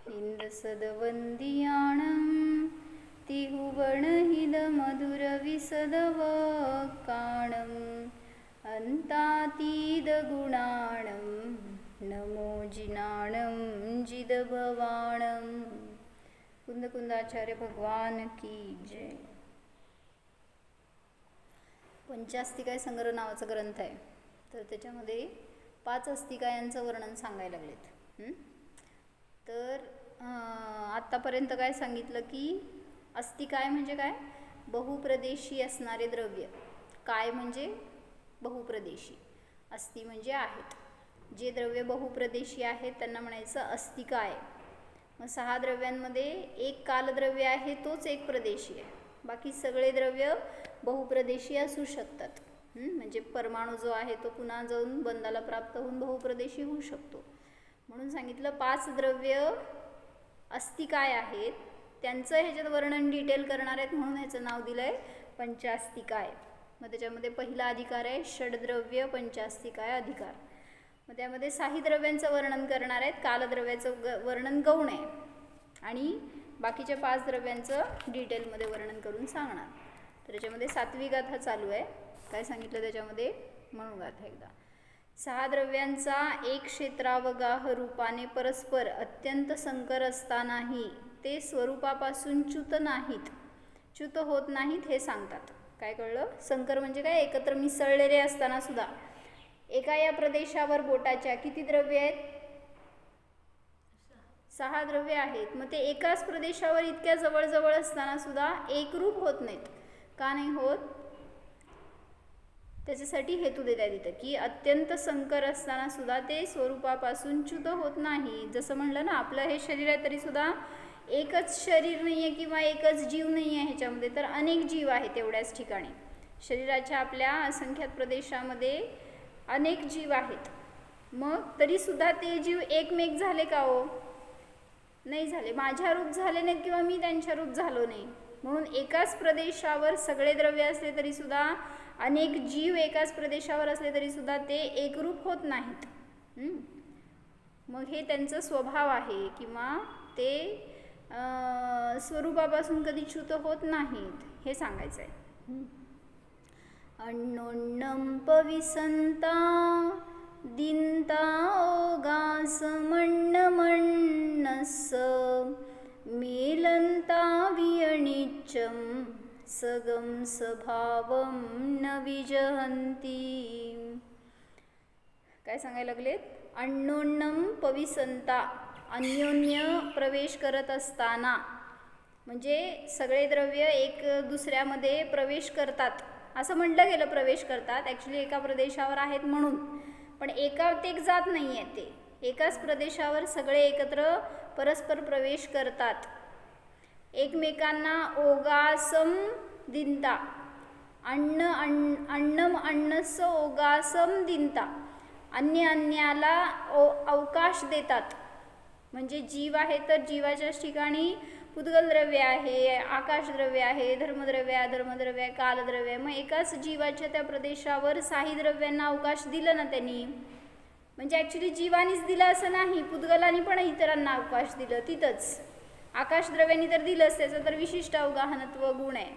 इंद्रसदवंदियाणं तिहुवर्णहिदमधुरविसदवकाणम् अन्तातीदगुणाणं नमो जिनाणं जिदभवाणं। कुंदकुंदाचार्य भगवान की जय। पंचास्तिकाय संग्रह नावाचा ग्रंथ आहे, तर त्याच्यामध्ये 5 अस्तिकायांचं वर्णन सांगायला लागलेत। तर आत्तापर्यंत काय सांगितलं की अस्तिकाय म्हणजे काय, बहुप्रदेशी असणारे द्रव्य। काय म्हणजे बहुप्रदेशी, अस्ति म्हणजे आहेत। जे द्रव्य बहुप्रदेशी आहेत त्यांना म्हणायचं अस्तिकाय। मग 6 द्रव्यांमध्ये एक कालद्रव्य आहे, तोच एक प्रदेशी आहे। बाकी सगळे द्रव्य बहुप्रदेशी असू शकतात। म्हणजे परमाणू जो आहे तो पुन्हा जाऊन बंधाला प्राप्त होऊन बहुप्रदेशी होऊ शकतो। म्हणून सांगितलं 5 द्रव्य अस्तिकाय आहेत, त्यांचं ह्याच्यात वर्णन डिटेल करणार आहेत, म्हणून ह्याचं नाव दिलंय पंचास्तिकाय। मग त्याच्यामध्ये पहिला अधिकार आहे षडद्रव्य पंचास्तिकाय अधिकार। मग त्यामध्ये 6 द्रव्यांचं वर्णन करणार आहेत, कालद्रव्याचं वर्णन गौण आहे आणि बाकीच्या 5 द्रव्यांचं डिटेलमध्ये वर्णन करून सांगणार। तर त्याच्यामध्ये 7वी गाथा चालू आहे। काय सांगितलं त्याच्यामध्ये, म्हणू गाथा एकदा। 6 द्रव्यांचा एक क्षेत्रावगाह रूपाने परस्पर अत्यंत संकर असतानाही ते स्वरूपापासून च्युत नाहीत, च्युत होत नाहीत हे सांगतात। काय कळलं? संकर म्हणजे काय, एकत्र मिसळलेले असताना सुद्धा। एका या प्रदेशावर बोटाच्या किती द्रव्य आहेत? 6 द्रव्य आहेत। मग ते एकाच प्रदेशावर इतक्या जवळ असताना सुद्धा एकरूप होत नाहीत। का नाही होत? त्याच्यासाठी हेतू देतात इथं की अत्यंत संकर असताना सुद्धा ते स्वरूपापासून च्युत होत नाही। जसं म्हणलं ना, आपलं हे शरीर आहे तरी सुद्धा एकच शरीर नाही आहे किंवा एकच जीव नाही आहे ह्याच्यामध्ये, तर अनेक जीव आहेत एवढ्याच ठिकाणी। शरीराच्या आपल्या असंख्यात प्रदेशामध्ये अनेक जीव आहेत। मग तरी सुद्धा ते जीव एकमेक झाले का हो? नाही झाले। माझ्या रूप झाले नाहीत किंवा मी त्यांच्या रूप झालो नाही। म्हणून एकाच प्रदेशावर सगळे द्रव्य असले तरी सुद्धा, अनेक जीव एकाच प्रदेशावर असले तरी सुद्धा ते एकरूप होत नाहीत। मग हे त्यांचा स्वभाव आहे किंवा ते स्वरूपापासून कधी च्युत होत नाहीत हे सांगायचं आहे। अन्नोन्नम पविसंता दिंता ओगास मण्णमण्णस मेलंता वियणिच्चम सगम स्वभावम न विजहंती। काय सांगायला लागलेत? अन्नोन्नम पविसंता, अन्योन्य प्रवेश करत असताना, म्हणजे सगळे द्रव्य एक दुसऱ्यामध्ये प्रवेश करतात असं म्हटलं गेलं। प्रवेश करतात, ॲक्च्युली एका प्रदेशावर आहेत म्हणून, पण एकात जात नाही आहे। ते एकाच प्रदेशावर सगळे एकत्र परस्पर प्रवेश करतात। एकमेकांना ओगासम दिंता, अन्नम अन्नस ओगासम दिंता, अन्य अन्याला अवकाश देतात। म्हणजे जीव आहे तर जीवाच्याच ठिकाणी पुद्गल द्रव्य आहे, आकाश द्रव्य आहे, धर्मद्रव्य आहे, अधर्मद्रव्य आहे, कालद्रव्य आहे। मग एकाच जीवाच्या त्या प्रदेशावर 6 द्रव्यांना अवकाश दिलं ना त्यांनी, म्हणजे ॲक्च्युली जीवानीच दिलं असं नाही, पुद्गलांनी पण इतरांना अवकाश दिलं तिथंच। आकाश द्रव्यांनी तर दिलंच, त्याचं तर विशिष्ट अवगाहनत्व गुण आहे।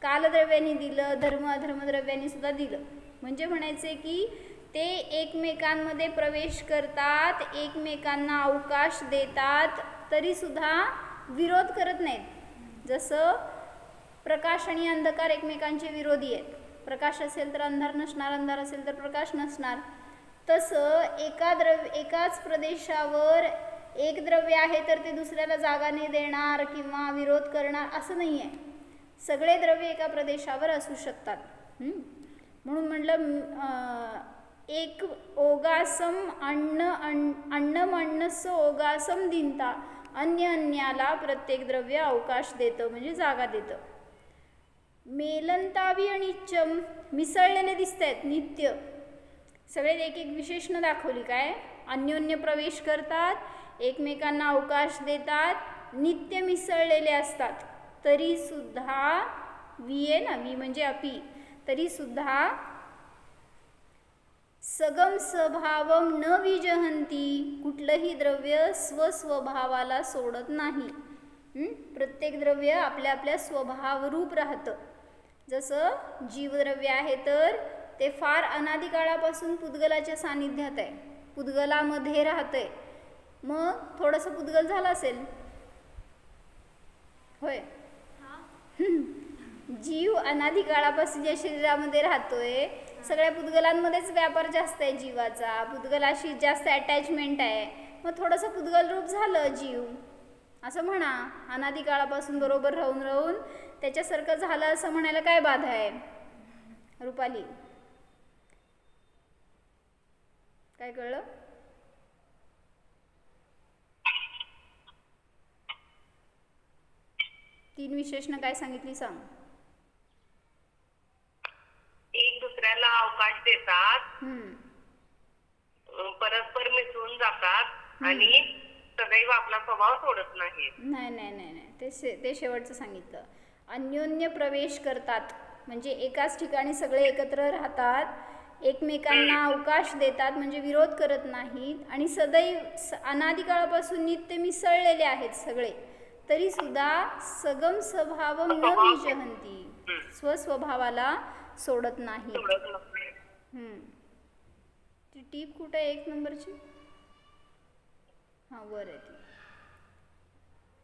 कालद्रव्यांनी दिलं, अधर्मद्रव्यांनी सुद्धा दिलं। म्हणजे म्हणायचे की ते एकमेकांमध्ये प्रवेश करतात, एकमेकांना अवकाश देतात, तरी सुद्धा विरोध करत नाहीत। जसं प्रकाश आणि अंधकार एकमेकांचे विरोधी आहेत, प्रकाश असेल तर अंधार नसणार, अंधार असेल तर प्रकाश नसणार। तसं एकाच प्रदेशावर एक द्रव्य आहे तर ते दुसऱ्याला जागा नाही देणार किंवा विरोध करणार असं नाही आहे। सगळे द्रव्य एका प्रदेशावर असू शकतात। म्हणून म्हटलं एक ओगासम अन्नम अन्नस ओगासम दिंता, अन्य अन्याला प्रत्येक द्रव्य अवकाश देतं म्हणजे जागा देतं। मेलंतावी आणि चम, मिसळलेले दिसत आहेत नित्य, सगळे एक एक विशेषणं दाखवली। काय? अन्योन्य प्रवेश करतात, एकमेकांना अवकाश देतात, नित्य मिसळलेले असतात, तरी सुद्धा वी आहे ना, वी म्हणजे अपी, तरी सुद्धा सगम स्वभावम न विजहंती, कुठलंही द्रव्य स्वस्वभावाला सोडत नाही. प्रत्येक द्रव्य आपल्या आपल्या स्वभावरूप राहतं. जसं जीवद्रव्य आहे तर ते फार अनादी काळापासून पुद्गलाच्या सानिध्यात आहे, पुद्गलामध्ये राहतंय. मग थोडंसं पुद्गल झालं असेल होय. जीव अनादी काळापासून या शरीरामध्ये राहतोय. सगळ्या पुद्गलांमध्येच व्यापार जास्त आहे जीवाचा, पुद्गलाशी जास्त अटॅचमेंट आहे. मग थोडंसं पुद्गल रूप झालं जीव असं म्हणा. अनादी काळापासून बरोबर राहून राहून त्याच्यासारखं झालं असं म्हणायला काय बाधा आहे. रुपाली काय कळलं? तीन विशेषणं काय सांगितली सांग. एक दुसऱ्याला अवकाश देतात, परस्पर मिसळून जातात आणि सदैव आपला स्वभाव सोडत नाही. नाही नाही नाही नाही, ते शेवटचं सांगितलं. अन्योन्य प्रवेश करतात म्हणजे एकाच ठिकाणी सगळे एकत्र राहतात, एकमेकांना अवकाश देतात म्हणजे विरोध करत नाहीत, आणि सदैव अनादी काळापासून नित्य मिसळलेले आहेत सगळे, तरी सुद्धा सगम स्वभावम न विजहंती, स्वस्वभावाला सोडत नाही. ती टीप कुठे आहे 1 नंबरची? हां वर आहे ती.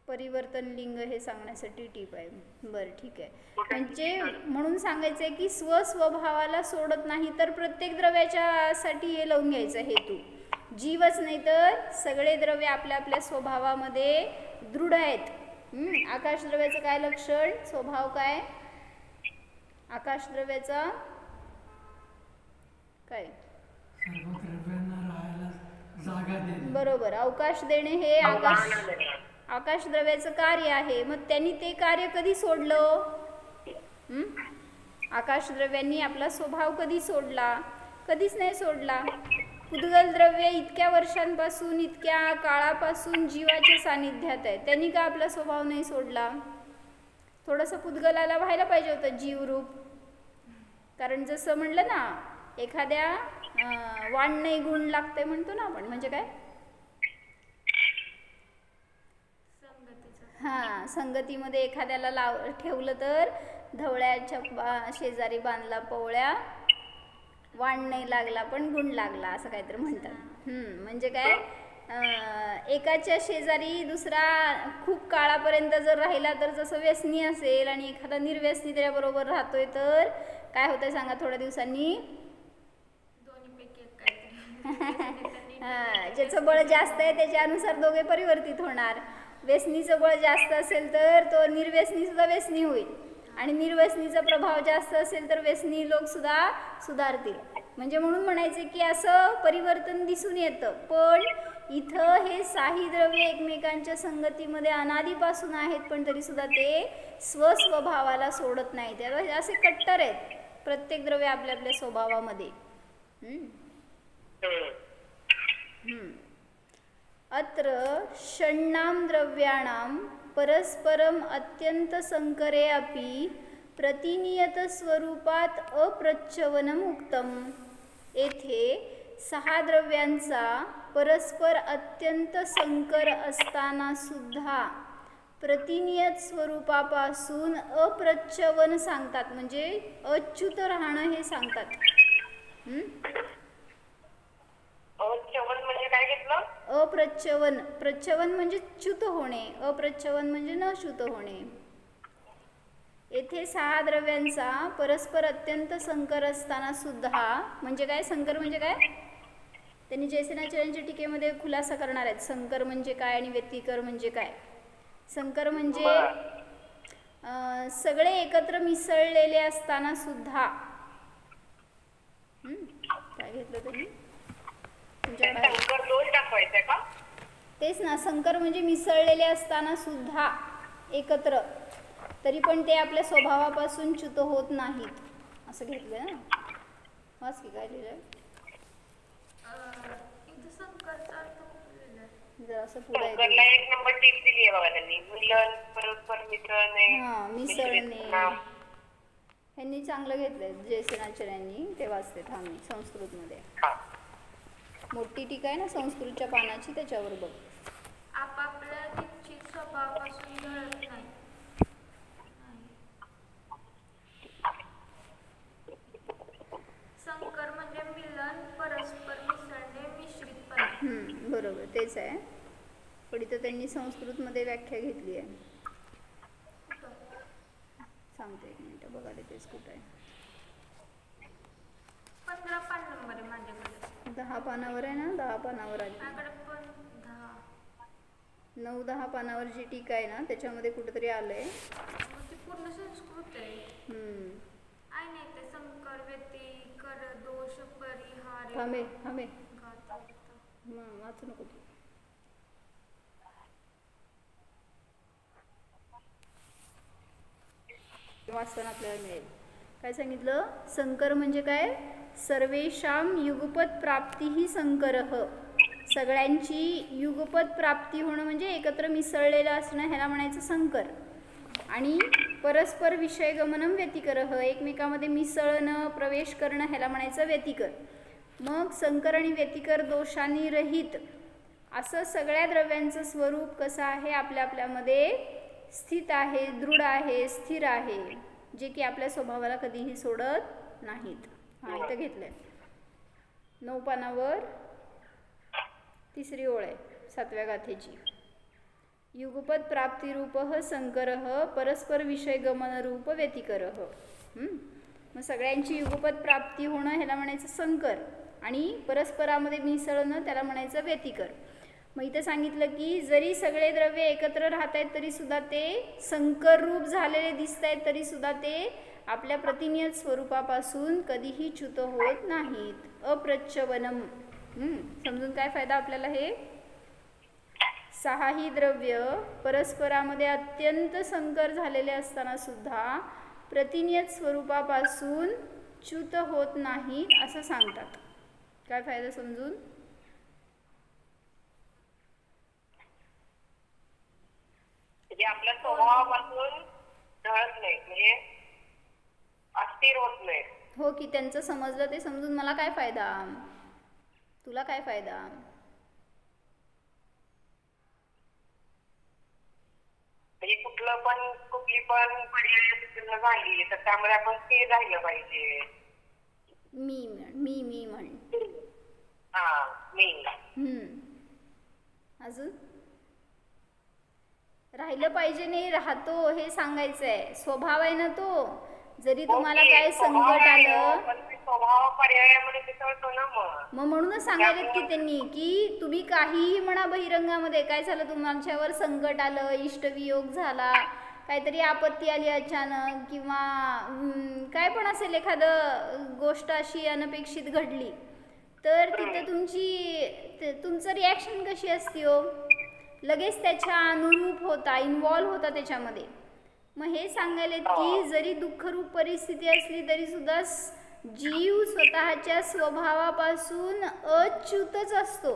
परिवर्तन लिंग हे सांगण्यासाठी टीप आहे. बरं ठीक आहे. म्हणजे म्हणून सांगायचं आहे की स्वस्वभावाला सोडत नाही, तर प्रत्येक द्रव्याच्या साठी हे लावून घ्यायचं हेतू. जीवच नाही तर सगळे द्रव्य आपल्या आपल्या स्वभावामध्ये दृढ आहेत. आकाश द्रव्याचं काय लक्षण, स्वभाव काय आकाश द्रव्याचा? काय? बरोबर, अवकाश देणे हे आकाश द्रव्याचं कार्य आहे. मग त्यांनी ते कार्य कधी सोडलं? आकाश द्रव्यांनी आपला स्वभाव कधी सोडला? कधीच नाही सोडला. पुद्गल द्रव्य इतक्या वर्षांपासून, इतक्या काळापासून जीवाच्या सानिध्यात आहे, त्यांनी का आपला स्वभाव नाही सोडला? थोडंसं पुद्गलाला व्हायला पाहिजे होतं जीवरूप. कारण जसं म्हणलं ना, एखाद्या वाण नाही गुण लागते म्हणतो ना आपण, म्हणजे काय? हां, संगतीमध्ये एखाद्याला ठेवलं तर धवळ्याच्या शेजारी बांधला पोवळ्या, वाण नाही लागला पण गुण लागला असं काहीतरी म्हणतात. म्हणजे काय, एकाच्या शेजारी दुसरा खूप काळापर्यंत जर राहिला तर जसं व्यसनी असेल आणि एखादा निर्व्यसनी त्याच्याबरोबर राहतोय तर काय होतंय सांगा थोड्या दिवसांनी? ज्याचं बळ जास्त आहे त्याच्यानुसार दोघे परिवर्तित होणार. व्यसनीचं बळ जास्त असेल तर तो निर्व्यसनी सुद्धा व्यसनी होईल, आणि निर्व्यसनीचा प्रभाव जास्त असेल तर व्यसनी लोक सुद्धा सुधारतील. म्हणजे म्हणून म्हणायचे की असं परिवर्तन दिसून येतं. पण इथं हे साही द्रव्य एकमेकांच्या संगतीमध्ये अनादीपासून आहेत, पण तरी सुद्धा ते स्वस्वभावाला सोडत नाहीत. असे कट्टर आहेत प्रत्येक द्रव्य आपल्या आपल्या स्वभावामध्ये. अत्र षण्णाम द्रव्याणाम परस्परम अत्यंत संकरे अपि प्रतिनियत स्वरूपात अप्रच्यवनम उक्तम. येथे 6 द्रव्यांचा परस्पर अत्यंत संकर असताना सुद्धा प्रतिनियत स्वरूपापासून अप्रच्यवन सांगतात, म्हणजे अच्युत राहणं हे सांगतात. अप्रच्यवन म्हणजे काय घेतलं? अप्रच्यवन, प्रच्यवन म्हणजे च्युत होणे, अप्रच्यवन म्हणजे न च्युत होणे. येथे 6 द्रव्यांचा परस्पर अत्यंत संकर असताना सुद्धा, म्हणजे काय संकर म्हणजे काय? त्यांनी जयसेनाचार्यांच्या टीकेमध्ये खुलासा करणार आहेत. संकर म्हणजे काय आणि व्यतिकर म्हणजे काय. संकर म्हणजे सगळे एकत्र मिसळलेले असताना सुद्धा. काय घेतलं त्यांनी? संकर दोष दाखवायचा का? तेच ना, संकर म्हणजे मिसळलेले असताना सुद्धा एकत्र, तरी पण ते आपल्या स्वभावापासून च्युत होत नाहीत असं घेतलं ना. वाच की काय लिहिलंय जरा असं पुढे. 1 नंबर टीप दिली आहे बघा त्यांनी. मिलन, परस्पर मिसळणे, मिसळणे. ह्यांनी चांगलं घेतलंय जयसेनाचार्यांनी, ते वाचते थांबी संस्कृतमध्ये. हा. मोठी टीका आहे ना संस्कृतच्या पानाची, त्याच्यावर बघ. आपापल्या निश्चित स्वभावापासून ढळत नाही. संकर म्हणजे मिलन, परस्पर मिसळणे, मिश्रितपणा. बरोबर, तेच आहे. पण इथं त्यांनी संस्कृतमध्ये व्याख्या घेतली आहे. सांगते एक मिनिट, बघायला तेच कुठं आहे. 15 पान नंबर आहे माझ्याकडे. 10 पानावर आहे ना, 10 पानावर आली. माझ्याकडे पण 10. 9-10 पानावर जी टीका आहे ना, त्याच्यामध्ये कुठेतरी आलंय. ते पूर्ण संस्कृत आहे. आहे नाही ते संकर व्यती कर दोष परिहार. हमे वाचू नको तू. वाचताना आपल्याला मिळेल. काय सांगितलं? संकर म्हणजे काय? सर्वेषाम युगपत प्राप्ती ही संकरः. सगळ्यांची युगपत प्राप्ती होणं म्हणजे एकत्र मिसळलेलं असणं, ह्याला म्हणायचं संकर. आणि परस्पर विषयगमनम व्यतिकरः, एकमेकामध्ये मिसळणं, प्रवेश करणं, ह्याला म्हणायचं व्यतिकर. मग संकर आणि व्यतिकर दोषांनी रहित असं सगळ्या द्रव्यांचं स्वरूप कसं आहे? आपल्या आपल्यामध्ये स्थित आहे, दृढ आहे, स्थिर आहे, जे की आपल्या स्वभावाला कधीही सोडत नाहीत. हा इथं घेतलंय 9 पानावर 3री ओळ आहे 7व्या गाथेची. युगपत प्राप्तिरूपः संकरः परस्पर विषय गमन रूप व्यतिकरः. मग सगळ्यांची युगपत प्राप्ती होणं ह्याला म्हणायचं संकर, आणि परस्परामध्ये मिसळणं त्याला म्हणायचं व्यतिकर. मग इथं सांगितलं की जरी सगळे द्रव्य एकत्र राहत आहेत तरी सुद्धा ते संकर रूप झालेले दिसत आहेत, तरी सुद्धा ते आपल्या प्रतिनियत स्वरूपापासून कधीही च्युत होत नाहीत. अप्रच्यवनम. समजून काय फायदा आपल्याला? हे 6ही द्रव्य परस्परामध्ये अत्यंत संकर झालेले असताना सुद्धा प्रतिनियत स्वरूपापासून च्युत होत नाहीत असं सांगतात. काय फायदा समजून? म्हणजे आपल्या स्वभावापासून ढळत नाही, म्हणजे अस्थिर होत नाही. हो की, त्यांचं समजलं ते समजून मला काय फायदा? तुला काय फायदा? म्हणजे कुठली पण पर्याय झाली तर त्यामुळे आपण स्थिर राहिलं पाहिजे. मी म्हण. अजून राहिलं पाहिजे नाही, राहतो हे सांगायचं आहे. स्वभाव आहे ना तो. जरी तुम्हाला काय संकट आलं, मग म्हणूनच सांगायला की त्यांनी की तुम्ही काहीही म्हणा, बहिरंगामध्ये काय झालं, तुमच्यावर संकट आलं, इष्टवियोग झाला, काहीतरी आपत्ती आली अचानक, किंवा काय पण असेल, एखादं गोष्ट अशी अनपेक्षित घडली, तर तिथे तुमचं रिॲक्शन कशी असते हो? लगेच त्याच्या अनुरूप होता, इन्व्हॉल्व होता त्याच्यामध्ये. मग हे सांगायलेत की जरी दुःखरूप परिस्थिती असली तरी सुद्धा जीव स्वतःच्या स्वभावापासून अच्युतच असतो.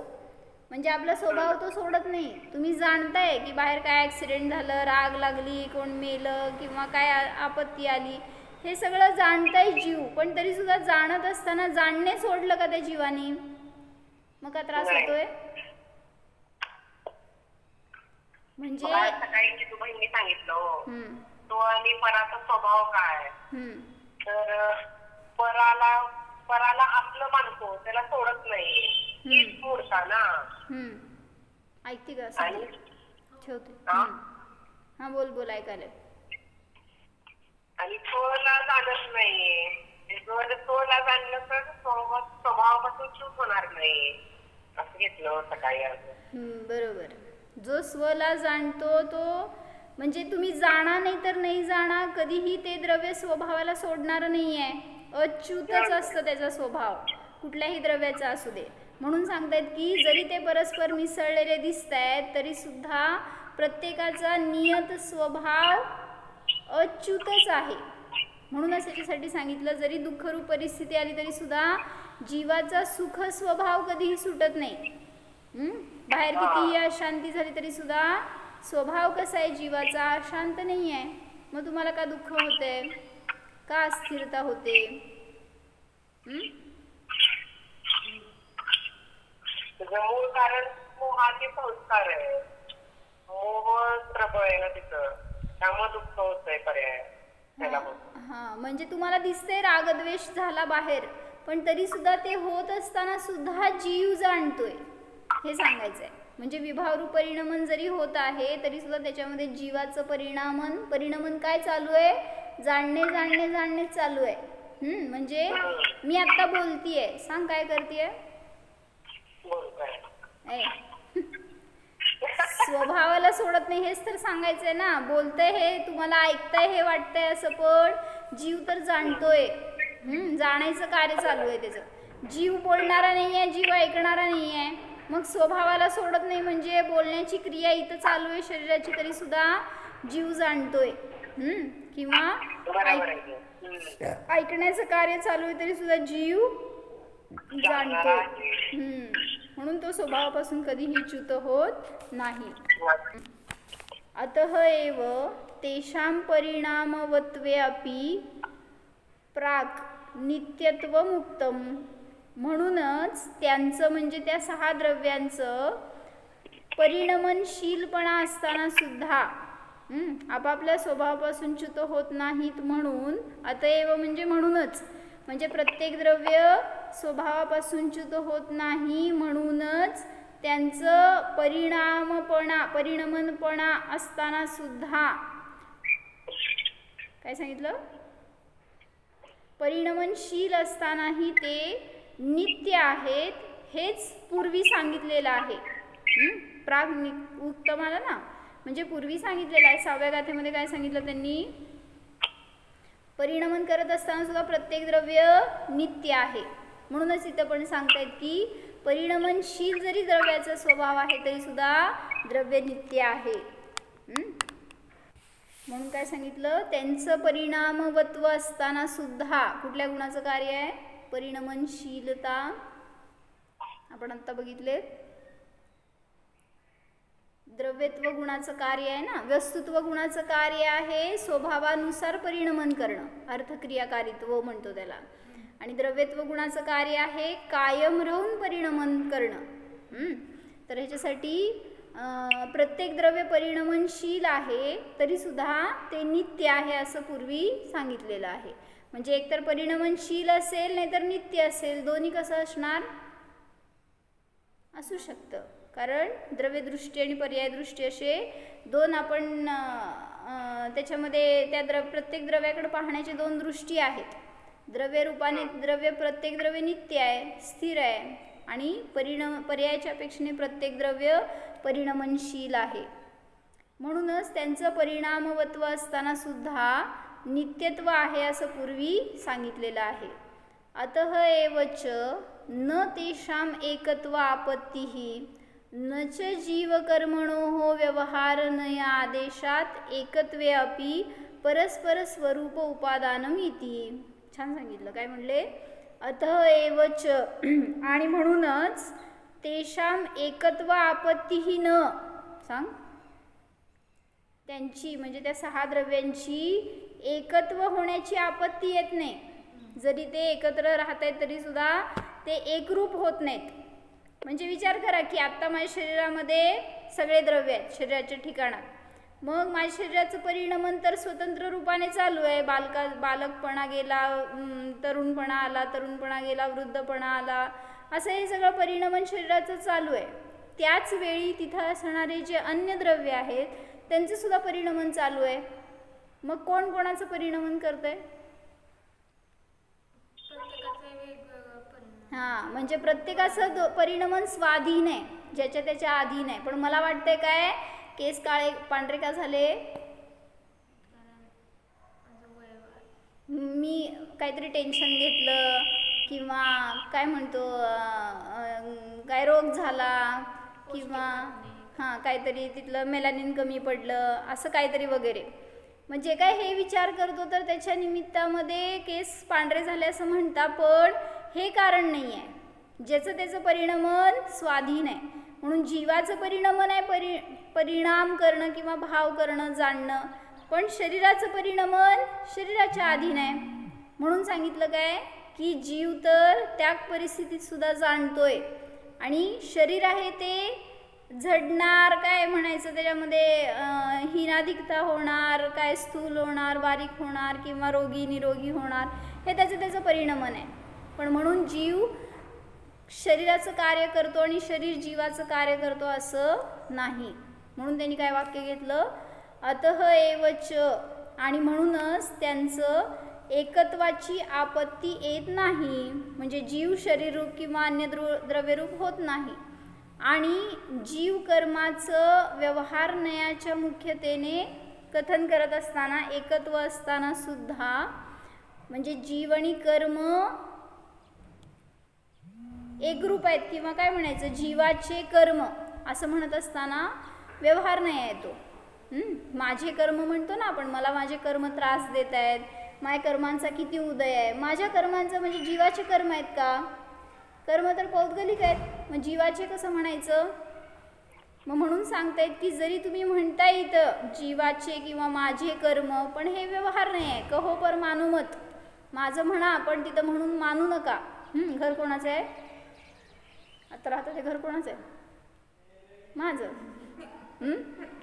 म्हणजे आपला स्वभाव तो सोडत नाही. तुम्ही जाणताय की बाहेर काय ॲक्सिडेंट झालं, राग लागली, कोण मेलं, किंवा काय आपत्ती आली, हे सगळं जाणताय जीव, पण तरी सुद्धा जाणत असताना जाणणे सोडलं का त्या जीवाने? मग का त्रास होतोय? म्हणजे सकाळी तू बहिणी सांगितलं तो आणि पराचा स्वभाव काय, तर पराला आपलं मानतो, त्याला सोडत नाही, हीच मूर्ता ना. ऐकते का? ठेवते. हा बोल ऐकायला. आणि तोला जाणत नाही, तोला जाणलं तर स्वभावापासून चूक होणार नाही, असं घेतलं सकाळी. बरोबर. जो स्वला जाणतो तो, म्हणजे तुम्ही जाणा नाही तर नाही जाणा, कधीही ते द्रव्य स्वभावाला सोडणार नाही आहे. अच्युतच असतं त्याचा स्वभाव, कुठल्याही द्रव्याचा असू दे. म्हणून सांगतायत की जरी ते परस्पर मिसळलेले दिसत आहेत तरी सुद्धा प्रत्येकाचा नियत स्वभाव अच्युतच आहे. म्हणूनच त्याच्यासाठी सांगितलं जरी दुःखरूप परिस्थिती आली तरी सुद्धा जीवाचा सुख स्वभाव कधीही सुटत नाही. बाहेर कितीही अशांती झाली तरी सुद्धा स्वभाव कसा आहे जीवाचा? अशांत नाही आहे. मग तुम्हाला का दुःख होतंय? का अस्थिरता होते? त्याचं मूळ कारण मोहाचे संस्कार आहे. मोह प्रबळ आहे ना तिथं, त्यामुळे दुःख होतंय पर्याय त्याला. हा, म्हणजे तुम्हाला दिसतंय रागद्वेष झाला बाहेर, पण तरी सुद्धा ते होत असताना सुद्धा जीव जाणतोय हे सांगायचंय. म्हणजे विभावरूप परिणमन जरी होत आहे तरी सुद्धा त्याच्यामध्ये जीवाचं परिणमन काय चालू आहे? जाणणे चालू आहे. म्हणजे मी आता बोलतीये, सांग काय करतेय? स्वभावाला सोडत नाही हेच तर सांगायचंय ना. बोलतंय हे, तुम्हाला ऐकताय हे वाटतंय असं, पण जीव तर जाणतोय. जाणायचं कार्य चालू आहे त्याचं. जीव बोलणारा नाहीये, जीव ऐकणारा नाहीये. मग स्वभावाला सोडत नाही म्हणजे बोलण्याची क्रिया इथं चालू आहे शरीराची, तरी सुद्धा जीव जाणतोय. किंवा ऐकण्याचं कार्य चालू आहे तरी सुद्धा जीव जाणतोय. म्हणून तो स्वभावापासून कधीही च्युत होत नाही. अतः एव तेषां परिणामवत्वे अपि प्राक् नित्यत्वमुक्तम. म्हणूनच त्यांचं म्हणजे त्या 6 द्रव्यांचं परिणमनशीलपणा असताना सुद्धा आपापल्या स्वभावापासून च्युत होत नाहीत. म्हणून अतएव म्हणजे म्हणूनच, म्हणजे प्रत्येक द्रव्य स्वभावापासून च्युत होत नाही, म्हणूनच त्यांचं परिणमनपणा असताना सुद्धा काय सांगितलं? परिणमनशील असतानाही ते नित्य आहेत, हेच पूर्वी सांगितलेलं आहे. प्राग उत्तम आलं ना, म्हणजे पूर्वी सांगितलेलं आहे. 6व्या गाथेमध्ये काय सांगितलं त्यांनी? परिणमन करत असताना सुद्धा प्रत्येक द्रव्य नित्य आहे. म्हणूनच इथं पण सांगतायत की परिणमनशील जरी द्रव्याचा स्वभाव आहे तरी सुद्धा द्रव्य नित्य आहे. म्हणून काय सांगितलं? त्यांचं परिणामवत्व असताना सुद्धा कुठल्या गुणाचं कार्य आहे? परिणमनशीलता. आपण आता बघितले द्रव्यत्व गुणाचं कार्य आहे ना. वस्तुत्व गुणाचं कार्य आहे स्वभावानुसार परिणमन करणं, अर्थक्रियाकारित्व म्हणतो त्याला. आणि द्रव्यत्व गुणाचं कार्य आहे कायम राहून परिणमन करणं. तर ह्याच्यासाठी प्रत्येक द्रव्य परिणमनशील आहे तरी सुद्धा ते नित्य आहे असं पूर्वी सांगितलेलं आहे. म्हणजे एकतर परिणमनशील असेल नाहीतर नित्य असेल, दोन्ही कसं असणार? असू शकतं. कारण द्रव्यदृष्टी आणि पर्यायदृष्टी असे 2 आपण त्याच्यामध्ये त्या प्रत्येक द्रव्याकडे पाहण्याचे 2 दृष्टी आहेत. द्रव्य रूपाने प्रत्येक द्रव्य नित्य आहे, स्थिर आहे, आणि पर्यायाच्या अपेक्षेने प्रत्येक द्रव्य परिणमनशील आहे. म्हणूनच त्यांचं परिणामवत्व असताना सुद्धा नित्यत्व आहे असं पूर्वी सांगितलेलं आहे. अतः एवच न तेषां एकत्व आपत्तिः न च जीवकर्मणोः व्यवहारनया आदेशात एकत्वे अपि परस्पर स्वरूप उपादानम इति. छान सांगितलं. काय म्हणले? अतः एवच, आणि म्हणूनच तेषां एकत्व आपत्तिः न, सांग, त्यांची म्हणजे त्या 6 द्रव्यांची एकत्व होण्याची आपत्ती येत नाही. जरी ते एकत्र राहत आहेत तरी सुद्धा ते एकरूप होत नाहीत. म्हणजे विचार करा की आता माझ्या शरीरामध्ये सगळे द्रव्य आहेत शरीराच्या ठिकाणात, मग माझ्या शरीराचं परिणमन तर स्वतंत्र रूपाने चालू आहे. बालकपणा गेला, तरुणपणा आला, तरुणपणा गेला, वृद्धपणा आला, असं हे सगळं परिणमन शरीराचं चालू आहे. त्याच वेळी तिथं असणारे जे अन्य द्रव्य आहेत त्यांचं सुद्धा परिणमन चालू आहे. मग कोण कोणाचं परिणमन करतंय? हां, म्हणजे प्रत्येकाचं परिणमन स्वाधीन आहे, ज्याच्या त्याच्या अधीन आहे. पण मला वाटतंय काय, केस काळे पांढरे का झाले? मी काहीतरी टेन्शन घेतलं किंवा काय म्हणतो काय रोग झाला किंवा हां काहीतरी तिथलं मेलानिन कमी पडलं असं काहीतरी वगैरे. म्हणजे काय हे विचार करतो तर त्याच्या निमित्तामध्ये केस पांढरे झाले असं म्हणता, पण हे कारण नाही आहे. ज्याचं त्याचं परिणमन स्वाधीन आहे. म्हणून जीवाचं परिणमन आहे परिणाम करणं किंवा भाव करणं, जाणणं. पण शरीराचं परिणमन शरीराच्या अधीन आहे. म्हणून सांगितलं काय की जीव तर त्या परिस्थितीत सुद्धा जाणतोय आणि शरीर आहे ते झडणार, काय म्हणायचं त्याच्यामध्ये हीनाधिकता होणार, काय स्थूल होणार, बारीक होणार किंवा रोगी निरोगी होणार, हे त्याचं परिणमन आहे. पण म्हणून जीव शरीराचं कार्य करतो आणि शरीर जीवाचं कार्य करतो असं नाही. म्हणून त्यांनी काय वाक्य घेतलं, अतः एवच, आणि म्हणूनच त्यांचं एकत्वाची आपत्ती येत नाही, म्हणजे जीव शरीररूप किंवा अन्य द्रव्यरूप होत नाही. आणि जीव कर्माचं व्यवहार नयाच्या मुख्यतेने कथन करत असताना, एकत्व असताना सुद्धा, म्हणजे जीव आणि कर्म एकरूप आहेत किंवा काय म्हणायचं जीवाचे कर्म असं म्हणत असताना व्यवहार नाही येतो. माझे कर्म म्हणतो ना आपण, मला माझे कर्म त्रास देत आहेत, माझ्या कर्मांचा किती उदय आहे. माझ्या कर्मांचं म्हणजे जीवाचे कर्म आहेत का? कर्म तर पौद्गलिक आहेत, मग जीवाचे कसं म्हणायचं? मग म्हणून सांगतायत की जरी तुम्ही म्हणता इथं जीवाचे किंवा माझे कर्म, पण हे व्यवहार नाही आहे. कहो पर मानू मत, माझं म्हणा पण तिथं म्हणून मानू नका. घर कोणाचं आहे? आता राहतं ते घर कोणाचं आहे? माझं.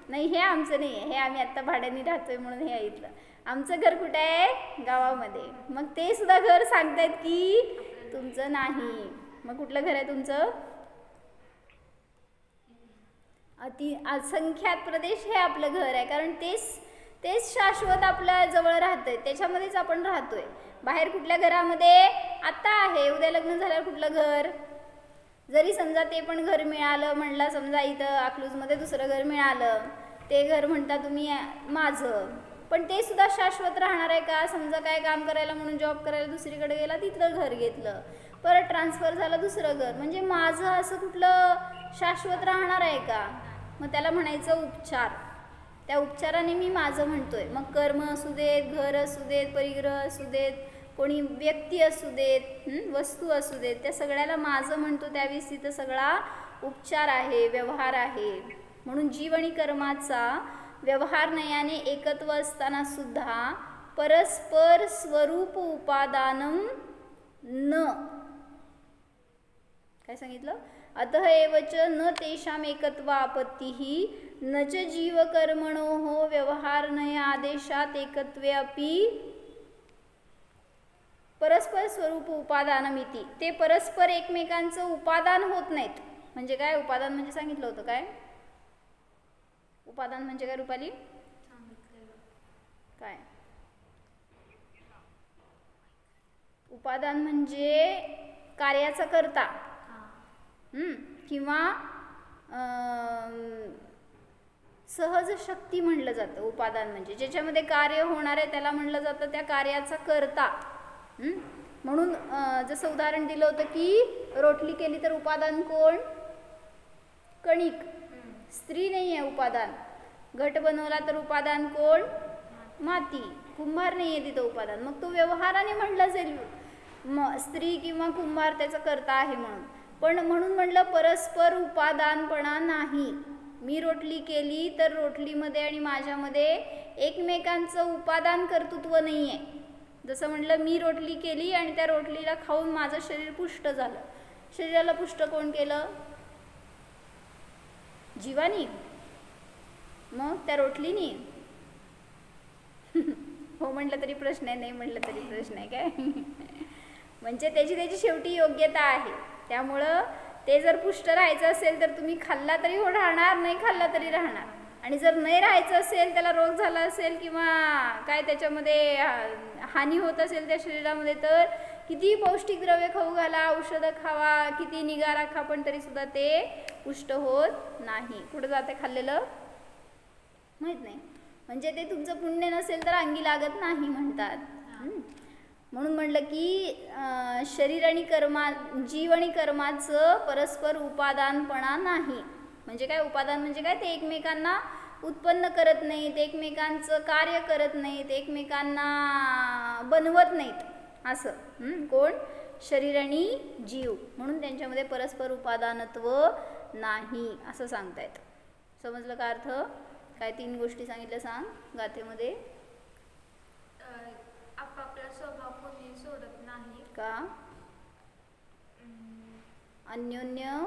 नाही, हे आमचं नाही आहे, हे आम्ही आत्ता भाड्याने राहतोय म्हणून हे ऐकलं. आमचं घर कुठं आहे? गावामध्ये. मग ते सुद्धा घर सांगतायत की तुमचं नाही. मग कुठलं घर आहे तुमचं? असंख्यात प्रदेश हे आपलं घर आहे, कारण तेच शाश्वत आपल्या जवळ राहतंय, त्याच्यामध्येच आपण राहतोय. बाहेर कुठल्या घरामध्ये आत्ता आहे, उद्या लग्न झाल्यावर कुठलं घर? जरी समजा ते पण घर मिळालं म्हणला, समजा इथं अकलूजमध्ये दुसरं घर मिळालं, ते घर म्हणता तुम्ही माझं, पण ते सुद्धा शाश्वत राहणार आहे का? समजा काय काम करायला म्हणून जॉब करायला दुसरीकडे गेला, तिथलं घर घेतलं, परत ट्रान्सफर झालं दुसरं घर, म्हणजे माझं असं कुठलं शाश्वत राहणार आहे का? मग त्याला म्हणायचं उपचार. त्या उपचाराने मी माझं म्हणतोय. मग कर्म असू देत, घर असू देत, परिग्रह असू देत, कोणी व्यक्ती असू देत, वस्तू असू देत, त्या सगळ्याला माझं म्हणतो. त्यावेळेस तिथं सगळा उपचार आहे, व्यवहार आहे. म्हणून जीव आणि कर्माचा व्यवहार नयाने एकत्व असताना सुद्धा परस्पर स्वरूप उपादानम न, काय सांगितलं? अतः एवच न तेषाम एकत्व आपत्तीहि न च जीव कर्मणोः व्यवहार नय आदेशात एकत्वे अपि परस्पर स्वरूप उपादानमिती. ते परस्पर एकमेकांचं उपादान होत नाहीत. म्हणजे काय उपादान म्हणजे सांगितलं होतं काय? उपादान म्हणजे काय रुपाली? काय उपादान म्हणजे कार्याचा कर्ता किंवा सहज शक्ती म्हणलं जातं. उपादान म्हणजे ज्याच्यामध्ये कार्य होणार आहे त्याला म्हणलं जातं त्या कार्याचा कर्ता. म्हणून जसं उदाहरण दिलं होतं की रोटली केली तर उपादान कोण? कणिक. स्त्री नाही आहे उपादान. घट बनवला तर उपादान कोण? माती. कुंभार नाही आहे तिथं उपादान. मग तो व्यवहाराने म्हणलं जाईल स्त्री किंवा कुंभार त्याचा कर्ता आहे म्हणून. पण म्हणून म्हणलं परस्पर उपादानपणा नाही. मी रोटली केली तर रोटलीमध्ये आणि माझ्यामध्ये एकमेकांचं उपादान कर्तृत्व नाही आहे. जसं म्हटलं मी रोटली केली आणि त्या रोटलीला खाऊन माझं शरीर पुष्ट झालं. शरीराला पुष्ट कोण केलं? जीवानी. मग त्या रोटलीनी हो म्हटलं तरी प्रश्न आहे, नाही म्हटलं तरी प्रश्न आहे काय? म्हणजे त्याची शेवटी योग्यता आहे. त्यामुळं ते जर पुष्ट राहायचं असेल तर तुम्ही खाल्ला तरी राहणार, नाही खाल्ला तरी राहणार. आणि जर नाही राहायचं असेल, त्याला रोग झाला असेल किंवा काय त्याच्यामध्ये हानी होत असेल त्या शरीरामध्ये, तर किती पौष्टिक द्रव्य खाऊ घाला, औषधं खावा, किती निगा राखा, पण तरी सुद्धा ते पुष्ट होत नाही. कुठं जाते खाल्लेलं माहीत नाही. म्हणजे ते तुमचं पुण्य नसेल तर अंगी लागत नाही म्हणतात. म्हणून म्हटलं की शरीर आणि जीव आणि कर्माचं परस्पर उपादानपणा नाही. म्हणजे काय उपादान म्हणजे काय? ते एकमेकांना उत्पन्न करत नाहीत, एकमेकांचं कार्य करत नाहीत, एकमेकांना बनवत नाहीत असं. कोण? शरीर आणि जीव. म्हणून त्यांच्यामध्ये परस्पर उपादानत्व नाही असं सांगतायत. समजलं का अर्थ? काय 3 गोष्टी सांगितल्या सांग गाथेमध्ये. आपापला स्वभाव कोणी सोडत नाही. का? अन्योन्य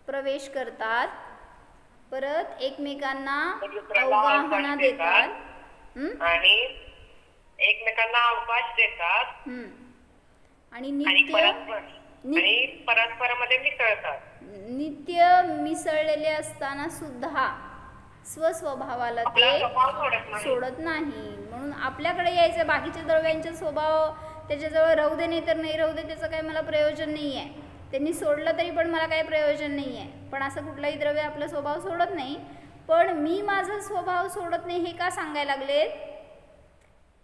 प्रवेश करतात, परत एकमेकांना अवगाहना देतात आणि एकमेकांना अवकाश देतात आणि परस्परांमध्ये मिसळतात. नित्य मिसळलेले असताना सुद्धा स्वस्वभावाला ते सोडत नाही. म्हणून आपल्याकडे यायचं. बाकीच्या द्रव्यांचे स्वभाव त्याच्याजवळ राहू दे नाही तर नाही राहू दे, त्याचं काही मला प्रयोजन नाही आहे. त्यांनी सोडलं तरी पण मला काही प्रयोजन नाही आहे. पण असं कुठलाही द्रव्य आपला स्वभाव सोडत नाही. पण मी माझा स्वभाव सोडत नाही हे का सांगायला लागलेत?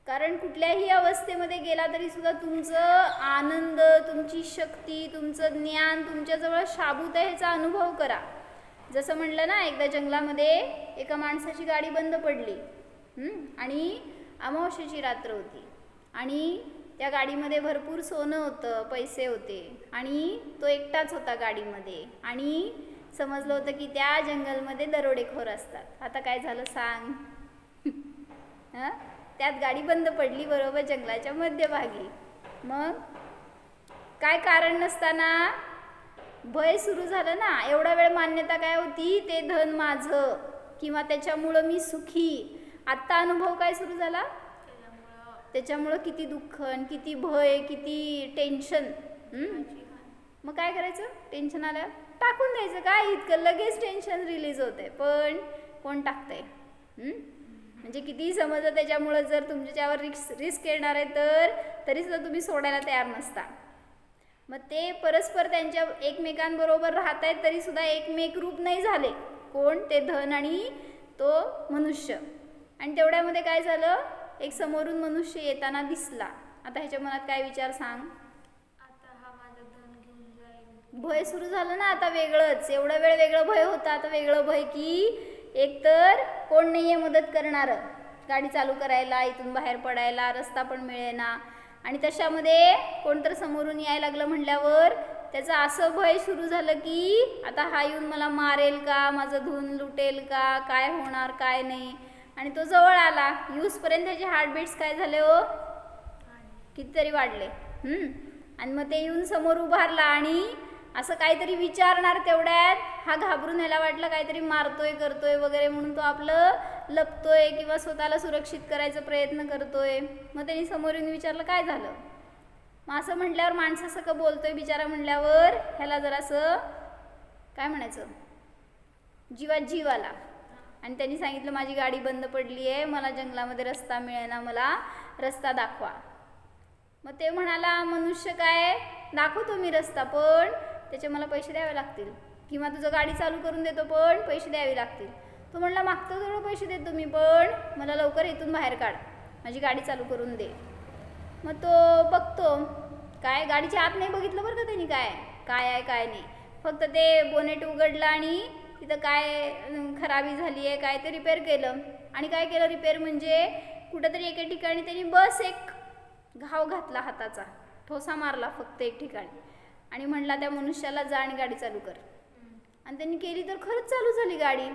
कारण कुठल्याही अवस्थेमध्ये गेला तरी सुद्धा तुमचं आनंद, तुमची शक्ती, तुमचं ज्ञान तुमच्याजवळ शाबूत आहे ह्याचा अनुभव करा. जसं म्हणलं ना, एकदा जंगलामध्ये एका माणसाची गाडी बंद पडली आणि अमावस्येची रात्र होती आणि त्या गाडीमध्ये भरपूर सोनं होतं, पैसे होते आणि तो एकटाच होता गाडीमध्ये आणि समजलं होतं की त्या जंगलमध्ये दरोडेखोर असतात. आता काय झालं सांग? त्यात गाडी बंद पडली बरोबर जंगलाच्या मध्यभागी. मग काय कारण नसताना भय सुरू झालं ना. एवढा वेळ मान्यता काय होती? ते धन माझं किंवा त्याच्यामुळं मी सुखी. आत्ता अनुभव काय सुरू झाला? त्याच्यामुळं किती दुःख, किती भय, किती टेन्शन. मग काय करायचं? टेन्शन आलं टाकून द्यायचं. काय इतकं लगेच टेन्शन रिलीज होतंय. पण कोण टाकतंय? म्हणजे कितीही समजलं त्याच्यामुळं जर तुमच्यावर रिस्क येणार आहे तर तरीसुद्धा तुम्ही सोडायला तयार नसता. मग ते परस्पर त्यांच्या एकमेकांबरोबर राहत आहेत तरीसुद्धा एकमेक रूप नाही झाले. कोण? ते धन आणि तो मनुष्य. आणि तेवढ्यामध्ये काय झालं? एक समोरून मनुष्य येताना दिसला. आता ह्याच्या मनात काय विचार सांग? आता हा माझं धन घेऊन जाईल. भय सुरू झालं ना आता वेगळंच. एवढा वेळ वेगळं भय होतं, आता वेगळं भय की एकतर कोण नाही आहे मदत करणारं गाडी चालू करायला, इथून बाहेर पडायला, रस्ता पण मिळेना. आणि तशामध्ये कोणतर समोरून यायला लागलं म्हटल्यावर त्याचं असं भय सुरू झालं की आता हा येऊन मला मारेल का, माझं धन लुटेल का, काय होणार काय नाही. आणि तो जवळ आला. यूजपर्यंत त्याचे हार्टबीट्स काय झाले हो? कितीतरी वाढले. आणि मग ते येऊन समोर उभारला आणि असं काहीतरी विचारणार. तेवढ्यात हा घाबरून ह्याला वाटलं काहीतरी मारतोय करतोय वगैरे म्हणून तो आपलं लपतोय किंवा स्वतःला सुरक्षित करायचा प्रयत्न करतोय. मग त्यांनी समोर येऊन विचारलं काय झालं? मग असं म्हटल्यावर माणसाचं का बोलतोय बिचारा म्हटल्यावर ह्याला जरासं काय म्हणायचं जीवात जीव आला. आणि त्यांनी सांगितलं माझी गाडी बंद पडली आहे, मला जंगलामध्ये रस्ता मिळेना, मला रस्ता दाखवा. मग ते म्हणाला मनुष्य काय दाखवतो मी रस्ता, पण त्याचे मला पैसे द्यावे लागतील किंवा तुझं गाडी चालू करून देतो पण पैसे द्यावे लागतील. तो म्हणला मागतो तेवढं पैसे देतो मी, पण मला लवकर इथून बाहेर काढ, माझी गाडी चालू करून दे. मग तो बघतो काय गाडीच्या आत नाही बघितलं बरं का त्यांनी काय काय आहे काय नाही. फक्त ते बोनेट उघडलं आणि तिथं काय खराबी झाली आहे काय ते रिपेअर केलं. आणि काय केलं रिपेअर म्हणजे कुठंतरी एके ठिकाणी त्यांनी बस एक घाव घातला, हाताचा ठोसा मारला फक्त एक ठिकाणी आणि म्हणला त्या मनुष्याला जा आणि गाडी चालू कर. आणि त्यांनी केली तर खरंच चालू झाली गाडी.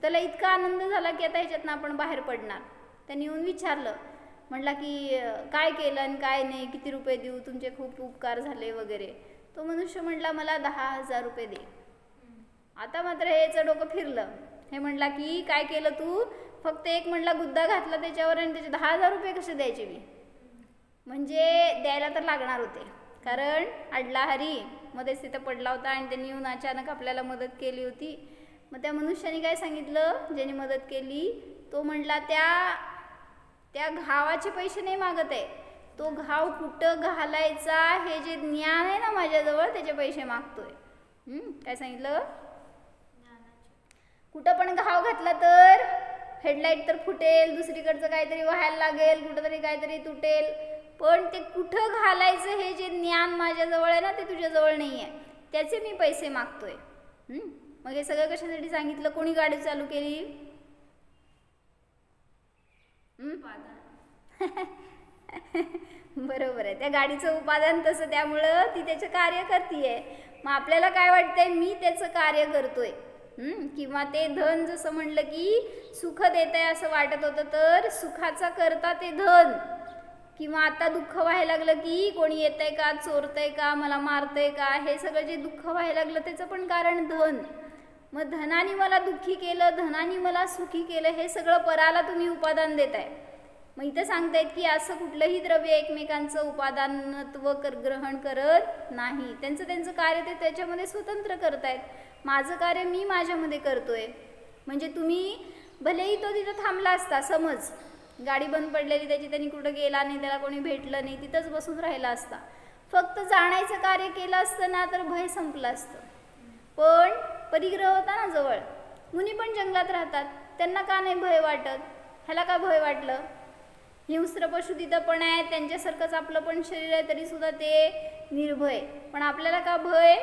त्याला इतका आनंद झाला की आता ह्याच्यातनं आपण बाहेर पडणार. त्यांनी येऊन विचारलं, म्हटला की काय केलं आणि काय नाही, किती रुपये देऊ, तुमचे खूप उपकार झाले वगैरे. तो मनुष्य म्हटला मला 10,000 रुपये दे. आता मात्र ह्याचं डोकं फिरलं. हे म्हटला की काय केलं तू? फक्त एक म्हटला गुद्दा घातला त्याच्यावर आणि त्याचे 10,000 रुपये कसे द्यायचे मी? म्हणजे द्यायला तर लागणार होते, कारण अडला हरी मध्येच तिथं पडला होता आणि त्यांनी येऊन अचानक आपल्याला मदत केली होती. मग त्या मनुष्याने काय सांगितलं ज्याने मदत केली? तो म्हटला त्या घावाचे पैसे नाही मागत आहे, तो घाव कुठं घालायचा हे जे ज्ञान आहे ना माझ्याजवळ त्याचे पैसे मागतोय. काय सांगितलं? कुठं पण घाव घातला तर हेडलाईट तर फुटेल, दुसरीकडचं काहीतरी व्हायला लागेल, कुठंतरी काहीतरी तुटेल, पण ते कुठं घालायचं हे जे ज्ञान माझ्याजवळ आहे ना ते तुझ्याजवळ नाही आहे, त्याचे मी पैसे मागतोय. मग हे सगळं कशासाठी सांगितलं? कोणी गाडी चालू केली? बरोबर आहे, त्या गाडीचं उपादान तसं, त्यामुळं ती त्याचं कार्य करतीये. मग आपल्याला काय वाटतंय? मी त्याचं कार्य करतोय. किंवा ते धन जसं म्हणलं की सुख देत आहे असं वाटत होतं, तर सुखाचा करता ते धन. किंवा आता दुःख व्हायला लागलं की कोणी येतंय का, चोरतंय का, मला मारतंय का, हे सगळं जे दुःख व्हायला लागलं त्याचं पण कारण धन. मग धनाने मला दुःखी केलं, धनाने मला सुखी केलं, हे सगळं पराला तुम्ही उपादान देताय. मग इथं सांगतायत की असं कुठलंही द्रव्य एकमेकांचं उपादानत्व ग्रहण करत नाही. त्यांचं कार्य ते त्याच्यामध्ये स्वतंत्र करतायत. माझं कार्य मी माझ्यामध्ये करतोय. म्हणजे तुम्ही भलेही तो तिथं थांबला असता, समज गाडी बंद पडलेली त्याची, त्यांनी कुठं गेला नाही, त्याला कोणी भेटलं नाही, तिथंच बसून राहिला असता, फक्त जाण्याचं कार्य केलं असतं ना तर भय संपलं असतं. पण परिग्रह होता ना जवळ, मुनी पण जंगलात राहतात, त्यांना का नाही भय वाटत? ह्याला का भय वाटलं? हिंस्र पशु तिथं पण आहे, त्यांच्यासारखंच आपलं पण शरीर आहे, तरी सुद्धा ते निर्भय. पण आपल्याला का भय?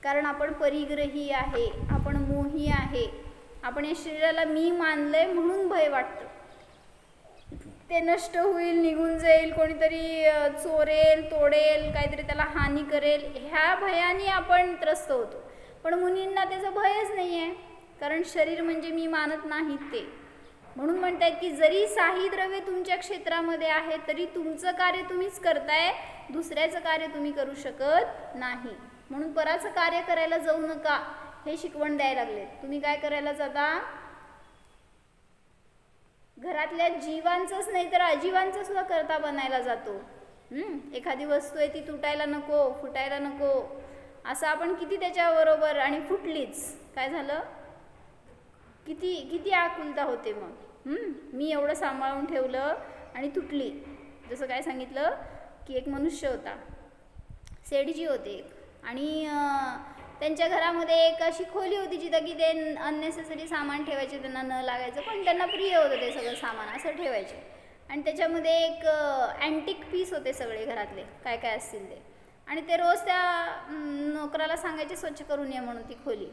कारण आपण परिग्रही आहे, आपण मोही आहे, आपण या शरीराला मी मानलंय म्हणून भय वाटतं. ते नष्ट होईल, निघून जाईल, कोणीतरी चोरेल, तोडेल, काहीतरी त्याला हानी करेल, ह्या भयाने आपण त्रस्त होतो. पण मुनींना त्याचं भयच नाही आहे, कारण शरीर म्हणजे मी मानत नाहीत ते. म्हणून म्हणतायत की जरी साही द्रव्य तुमच्या क्षेत्रामध्ये आहे तरी तुमचं कार्य तुम्हीच करताय, दुसऱ्याचं कार्य तुम्ही करू शकत नाही. म्हणून पराचं कार्य करायला जाऊ नका, हे शिकवण द्यायला लागले. तुम्ही काय करायला जाता? घरातल्या जीवांचंच नाही तर अजीवांचं सुद्धा करता बनायला जातो. एखादी वस्तू आहे ती तुटायला नको, फुटायला नको, असं आपण किती त्याच्याबरोबर, आणि फुटलीच, काय झालं? किती किती आकुलता होते मग. मी एवढं सांभाळून ठेवलं आणि तुटली. जसं काय सांगितलं की एक मनुष्य होता, सेठजी होते, आणि त्यांच्या घरामध्ये एक अशी खोली होती जिथं की ते अननेसेसरी सामान ठेवायचे, त्यांना न लागायचं, पण त्यांना प्रिय होतं ते सगळं सामान असं ठेवायचे. आणि त्याच्यामध्ये एक अँटिक पीस होते सगळे घरातले, काय काय असतील ते, आणि ते रोज त्या नोकराला सांगायचे स्वच्छ करून ये म्हणून ती खोली.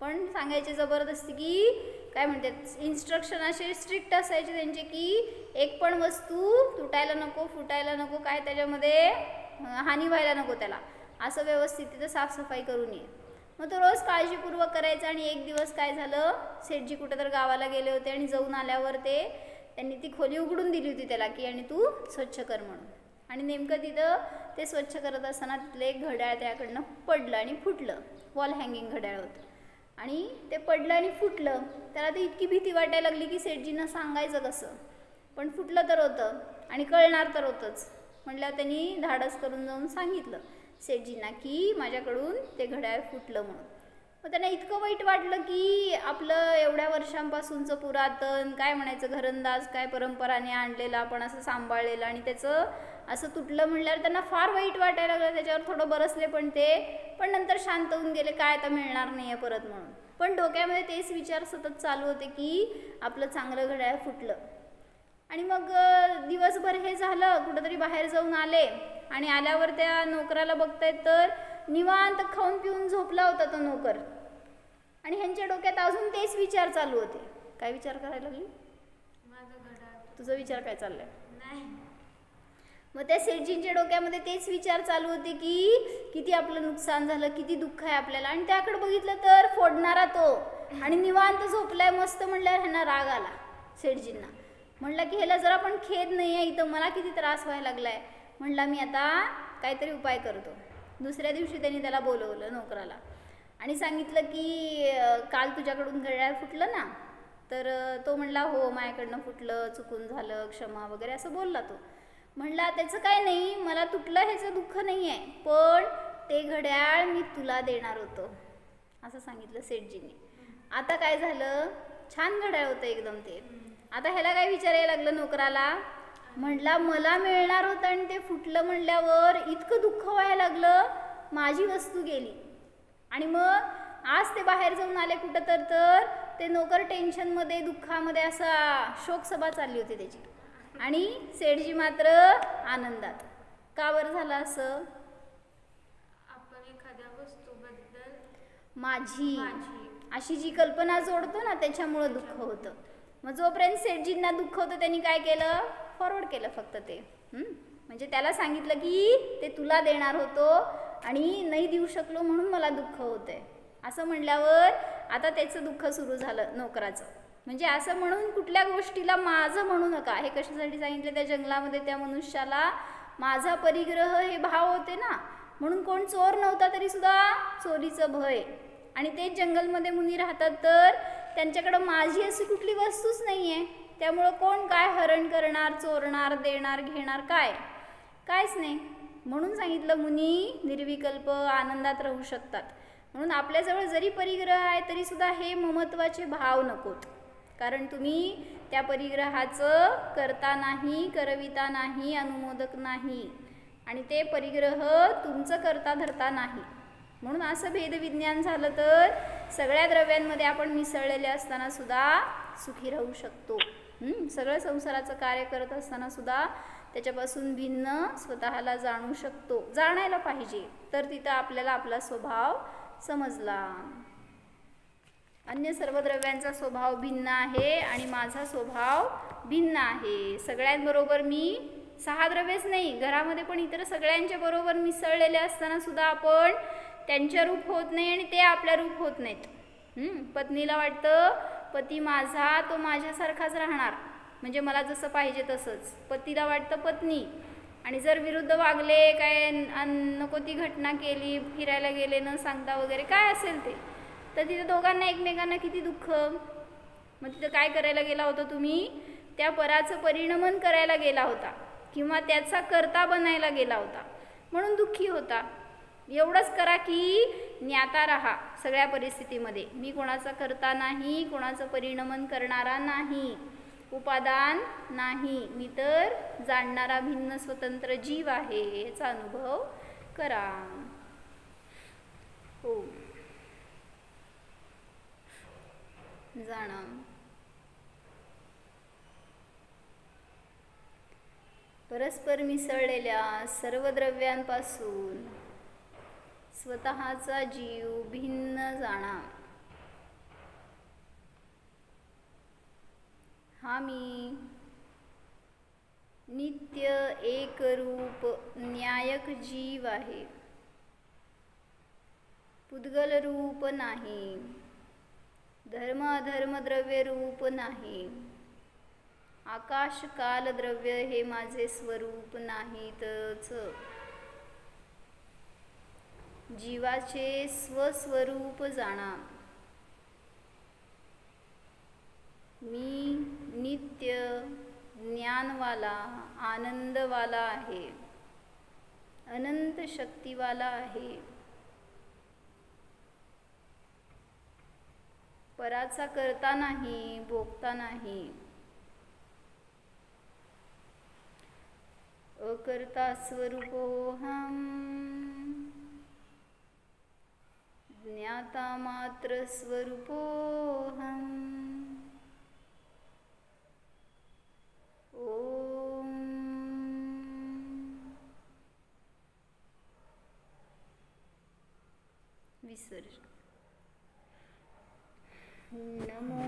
पण सांगायचे जबरदस्ती की काय म्हणतात, इन्स्ट्रक्शन असे स्ट्रिक्ट असायचे त्यांचे की एक पण वस्तू तुटायला नको, फुटायला नको, काय त्याच्यामध्ये हानी व्हायला नको त्याला, असं व्यवस्थित तिथं साफसफाई करून ये. मग तो रोज काळजीपूर्वक करायचा. आणि एक दिवस काय झालं, सेठजी कुठं तर गावाला गेले होते आणि जाऊन आल्यावर त्यांनी ती खोली उघडून दिली होती त्याला की आणि तू स्वच्छ कर म्हणून. आणि नेमकं तिथं ते स्वच्छ करत असताना तिथलं एक घड्याळ त्याकडनं पडलं आणि फुटलं. वॉल हँगिंग घड्याळ होतं आणि ते पडलं आणि फुटलं. त्याला तर इतकी भीती वाटायला लागली की सेठजींना सांगायचं कसं, पण फुटलं तर होतं आणि कळणार तर होतंच. म्हटल्यावर त्यांनी धाडस करून जाऊन सांगितलं सेठजींना की माझ्याकडून ते घड्याळ फुटलं म्हणून. मग त्यांना इतकं वाईट वाटलं की आपलं एवढ्या वर्षांपासूनचं पुरातन काय म्हणायचं घरंदाज, काय परंपराने आणलेलं आपण असं सांभाळलेलं, आणि त्याचं असं तुटलं म्हणल्यावर त्यांना फार वाईट वाटायला लागलं. त्याच्यावर थोडं बरसले पण पण नंतर शांत होऊन गेले, काय आता मिळणार नाही आहे परत म्हणून. पण डोक्यामध्ये तेच विचार सतत चालू होते की आपलं चांगलं घड्याळ फुटलं. आणि मग दिवसभर हे झालं, कुठंतरी बाहेर जाऊन आले आणि आल्यावर त्या नोकराला बघतायत तर निवांत खाऊन पिऊन झोपला होता तो नोकर. आणि ह्यांच्या डोक्यात अजून तेच विचार चालू होते. काय विचार करायला लागली? माझं घड्याळ. तुझा विचार काय चाललाय? नाही. मग त्या सेठजींच्या डोक्यामध्ये तेच विचार चालू होते की किती आपलं नुकसान झालं, किती दुःख आहे आपल्याला. आणि त्याकडे बघितलं तर फोडणारा तो आणि निवांत झोपलाय मस्त. म्हणल्यावर ह्यांना राग आला सेठजींना. म्हणला की ह्याला जरा पण खेद नाही आहे, इथं मला किती त्रास व्हायला लागलाय. म्हणला मी आता काहीतरी उपाय करतो. दुसऱ्या दिवशी त्यांनी त्याला बोलवलं नोकराला आणि सांगितलं की काल तुझ्याकडून घड्याळ फुटलं ना. तर तो म्हणला हो माझ्याकडनं फुटलं, चुकून झालं, क्षमा वगैरे असं बोलला तो. म्हणला त्याचं काय नाही, मला तुटलं ह्याचं दुःख नाही आहे, पण ते घड्याळ मी तुला देणार होतं असं सांगितलं सेठजींनी. आता काय झालं, छान घड्याळ होतं एकदम ते. आता ह्याला काय विचारायला लागलं नोकराला. म्हणला मला मिळणार होतं आणि ते फुटलं म्हणल्यावर इतकं दुःख व्हायला लागलं, माझी वस्तू गेली. आणि मग आज ते बाहेर जाऊन आले कुठं तर ते नोकर टेन्शनमध्ये, दुःखामध्ये, असा शोकसभा चालली होती त्याची. आणि सेठजी मात्र आनंदात. का बरं झालं असं? आपण एखाद्या वस्तूबद्दल माझी अशी जी कल्पना जोडतो ना त्याच्यामुळं दुःख होतं. मग जोपर्यंत सेठजींना दुःख होतं त्यांनी काय केलं, फॉरवर्ड केलं फक्त ते. म्हणजे त्याला सांगितलं की ते तुला देणार होतो आणि नाही देऊ शकलो म्हणून मला दुःख होतंय. असं म्हणल्यावर आता त्याचं दुःख सुरू झालं नोकराचं. म्हणजे असं म्हणून कुठल्या गोष्टीला माझं म्हणू नका. हे कशासाठी सांगितलं? त्या जंगलामध्ये त्या मनुष्याला माझा परिग्रह हे भाव होते ना, म्हणून कोण चोर नव्हता तरी सुद्धा चोरीचं भय. आणि तेच जंगलमध्ये मुनी राहतात तर त्यांच्याकडं माझी अशी कुठली वस्तूच नाही आहे, त्यामुळं कोण काय हरण करणार, चोरणार, देणार, घेणार, कायच नाही. म्हणून सांगितलं मुनी निर्विकल्प आनंदात राहू शकतात. म्हणून आपल्याजवळ जरी परिग्रह आहे तरी सुद्धा हे ममत्वाचे भाव नकोत, कारण तुम्ही त्या परिग्रहाचं करता नाही, करविता नाही, अनुमोदक नाही, आणि ते परिग्रह तुमचं करता धरता नाही. म्हणून असं भेदविज्ञान झालं तर सगळ्या द्रव्यांमध्ये आपण मिसळलेले असताना सुद्धा सुखी राहू शकतो. सगळं संसाराचं कार्य करत असताना सुद्धा त्याच्यापासून भिन्न स्वतःला जाणू शकतो. जाणायला पाहिजे, तर तिथं आपल्याला आपला स्वभाव समजला. अन्य सर्व द्रव्यांचा स्वभाव भिन्न आहे आणि माझा स्वभाव भिन्न आहे. सगळ्यांबरोबर मी 6 द्रव्यच नाही, घरामध्ये पण इतर सगळ्यांच्या बरोबर मिसळलेले असताना सुद्धा आपण त्यांच्या रूप होत नाही आणि ते आपल्या रूप होत नाहीत. पत्नीला वाटतं पती माझा तो माझ्यासारखाच राहणार, म्हणजे मला जसं पाहिजे तसंच. पतीला वाटतं पत्नी, आणि जर विरुद्ध वागले, काय नको ती घटना केली, फिरायला गेले न सांगता वगैरे काय असेल ते, तर तिथं दोघांना एकमेकांना किती दुःख. मग तिथं काय करायला गेला होता तुम्ही? त्या पराचं परिणमन करायला गेला होता किंवा त्याचा कर्ता बनायला गेला होता, म्हणून दुःखी होता. एवढंच करा की ज्ञाता राहा सगळ्या परिस्थितीमध्ये. मी कोणाचा कर्ता नाही, कोणाचं परिणमन करणारा नाही, उपादान नाही, मी तर जाणणारा भिन्न स्वतंत्र जीव आहे, याचा अनुभव करा. हो, जाणा. परस्पर मिसळलेल्या सर्व द्रव्यांपासून स्वतःचा जीव भिन्न जाणा. हा मी नित्य एकरूप न्यायक जीव आहे, पुद्गल रूप नाही, धर्म अधर्म द्रव्य रूप नाही, आकाश काल द्रव्य हे माझे स्वरूप नाहीतच. जीवाचे स्वस्वरूप जाणा. मी नित्य ज्ञानवाला, आनंदवाला आहे, अनंत शक्तिवाला आहे, पराचा करता नाही, भोगता नाही, अकर्ता स्वरूपोऽहम्, ज्ञाता मात्र स्वरूपोऽहम्. ओम विसर्जन. नमो